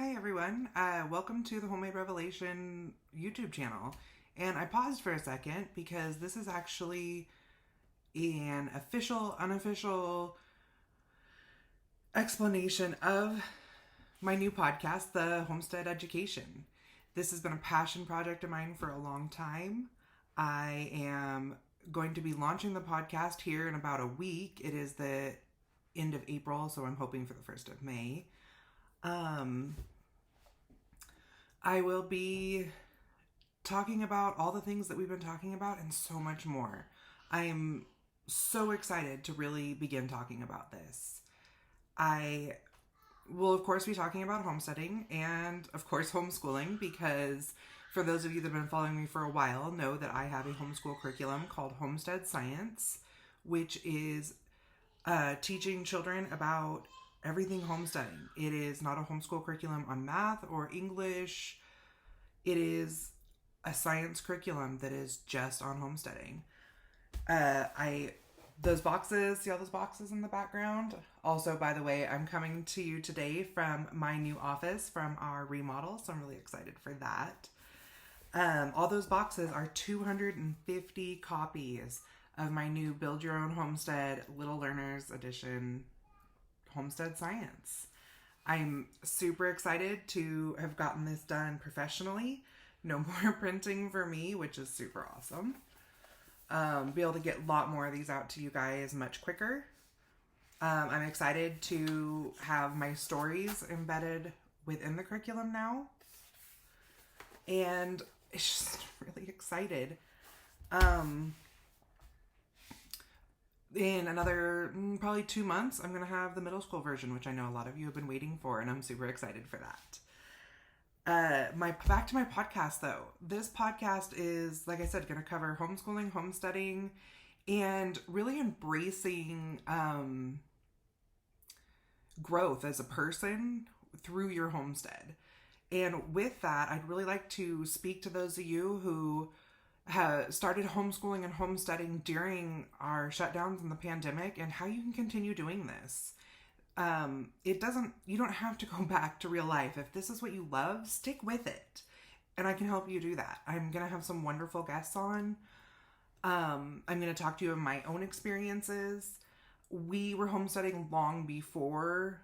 Hi everyone, welcome to the Homemade Revelation YouTube channel. And I paused for a second because this is actually an official, unofficial explanation of my new podcast, the Homestead Education. This has been a passion project of mine for a long time. I am going to be launching the podcast here in about a week. It is the end of April, so I'm hoping for the 1st of May. I will be talking about all the things that we've been talking about and so much more. I am so excited to really begin talking about this. I will, of course, be talking about homesteading and, of course, homeschooling, because for those of you that have been following me for a while know that I have a homeschool curriculum called Homestead Science, which is teaching children about everything homesteading. It is not a homeschool curriculum on math or English. It is a science curriculum that is just on homesteading. Those boxes, see all those boxes in the background? Also, by the way, I'm coming to you today from my new office from our remodel, so I'm really excited for that. All those boxes are 250 copies of my new Build Your Own Homestead Little Learners Edition Homestead Science. I'm super excited to have gotten this done professionally. No more printing for me, which is super awesome. Be able to get a lot more of these out to you guys much quicker. I'm excited to have my stories embedded within the curriculum now. And it's just really excited. In another probably 2 months, I'm going to have the middle school version, which I know a lot of you have been waiting for, and I'm super excited for that. Back to my podcast, though. This podcast is, like I said, going to cover homeschooling, homesteading, and really embracing growth as a person through your homestead. And with that, I'd really like to speak to those of you who started homeschooling and homesteading during our shutdowns in the pandemic, and how you can continue doing this. You don't have to go back to real life. If this is what you love, stick with it. And I can help you do that. I'm going to have some wonderful guests on. I'm going to talk to you of my own experiences. We were homesteading long before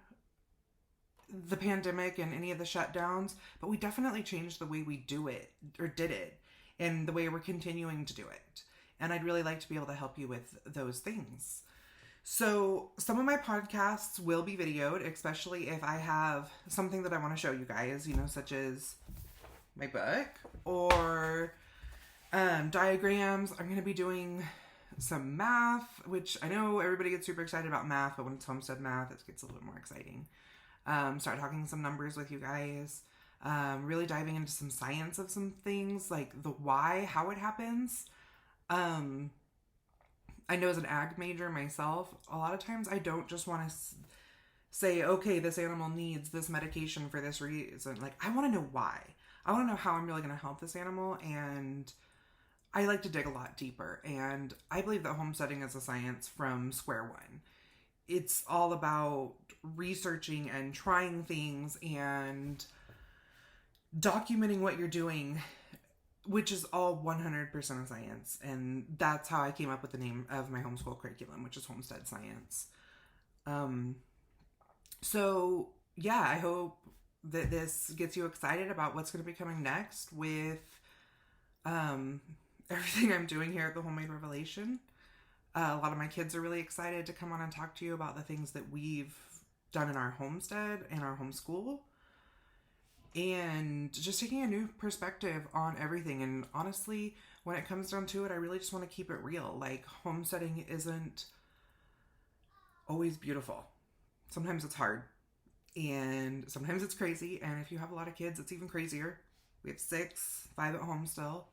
the pandemic and any of the shutdowns, but we definitely changed the way we do it, or did it, and the way we're continuing to do it. And I'd really like to be able to help you with those things. So some of my podcasts will be videoed, especially if I have something that I want to show you guys, such as my book or diagrams. I'm going to be doing some math, which I know everybody gets super excited about math, but when it's homestead math, it gets a little more exciting. Start talking some numbers with you guys. Really diving into some science of some things, like the why, how it happens. I know as an ag major myself, a lot of times I don't just want to say, okay, this animal needs this medication for this reason. Like, I want to know why. I want to know how I'm really going to help this animal, and I like to dig a lot deeper. And I believe that homesteading is a science from square one. It's all about researching and trying things and documenting what you're doing, which is all 100% of science. And that's how I came up with the name of my homeschool curriculum, which is Homestead Science. So yeah, I hope that this gets you excited about what's going to be coming next with everything I'm doing here at the Homemade Revelation. A lot of my kids are really excited to come on and talk to you about the things that we've done in our homestead and our homeschool. And just taking a new perspective on everything. And honestly, when it comes down to it, I really just want to keep it real. Like, homesteading isn't always beautiful. Sometimes it's hard. And sometimes it's crazy. And if you have a lot of kids, it's even crazier. We have 5 at home still.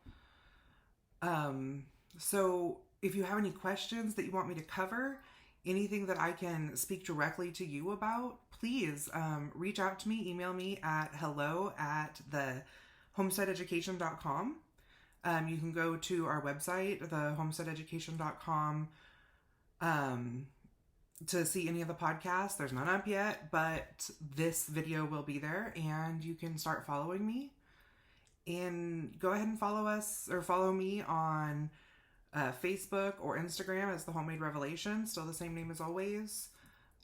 So if you have any questions that you want me to cover, anything that I can speak directly to you about, please reach out to me. Email me at hello@thehomesteadeducation.com. You can go to our website, thehomesteadeducation.com, to see any of the podcasts. There's none up yet, but this video will be there, and you can start following me. And go ahead and follow us, or follow me on Facebook or Instagram as The Homemade Revelation, still the same name as always.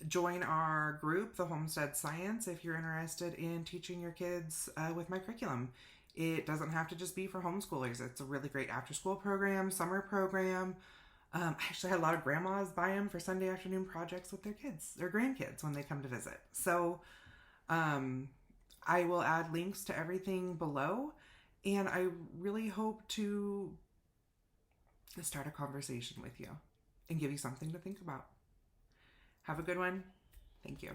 Join our group, the Homestead Science, if you're interested in teaching your kids with my curriculum. It doesn't have to just be for homeschoolers. It's a really great after-school program, summer program. I actually had a lot of grandmas buy them for Sunday afternoon projects with their kids, their grandkids, when they come to visit. So I will add links to everything below, and I really hope to start a conversation with you and give you something to think about. Have a good one. Thank you.